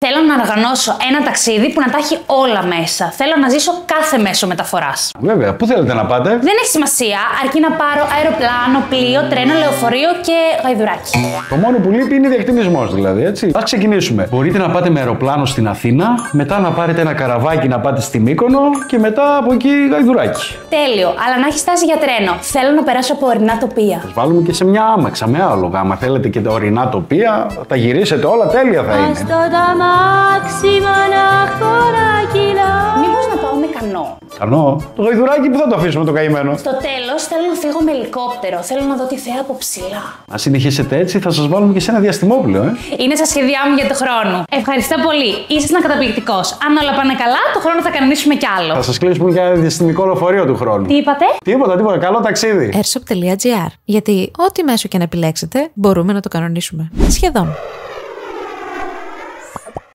Θέλω να οργανώσω ένα ταξίδι που να τα έχει όλα μέσα. Θέλω να ζήσω κάθε μέσο μεταφοράς. Βέβαια, πού θέλετε να πάτε? Δεν έχει σημασία, αρκεί να πάρω αεροπλάνο, πλοίο, τρένο, λεωφορείο και γαϊδουράκι. Το μόνο που λείπει είναι διακτηνισμός δηλαδή, έτσι. Ας ξεκινήσουμε. Μπορείτε να πάτε με αεροπλάνο στην Αθήνα, μετά να πάρετε ένα καραβάκι να πάτε στη Μύκονο και μετά από εκεί γαϊδουράκι. Τέλειο, αλλά να έχει στάση για τρένο. Θέλω να περάσω από ορεινά τοπία. Σας βάλουμε και σε μια άμαξα με άλογα. Άμα θέλετε και τα ορεινά τοπία, τα γυρίσετε όλα τέλεια θα είναι. Μήπως να πάω με κανό? Κανό, το γαϊδουράκι που θα το αφήσουμε το καημένο. Στο τέλος θέλω να φύγω με ελικόπτερο. Θέλω να δω τη θέα από ψηλά. Αν συνεχίσετε έτσι, θα σας βάλουμε και σε ένα διαστημόπλαιο, Είναι στα σχέδιά μου για το χρόνο. Ευχαριστώ πολύ. Ήσασταν καταπληκτικός. Αν όλα πάνε καλά, το χρόνο θα κανονίσουμε κι άλλο. Θα σας κλείσουμε για διαστημικό λεωφορείο του χρόνου. Τι είπατε? Τίποτα. Καλό ταξίδι. airshop.gr. Γιατί ό,τι μέσο και να επιλέξετε, μπορούμε να το κανονίσουμε. Σχεδόν.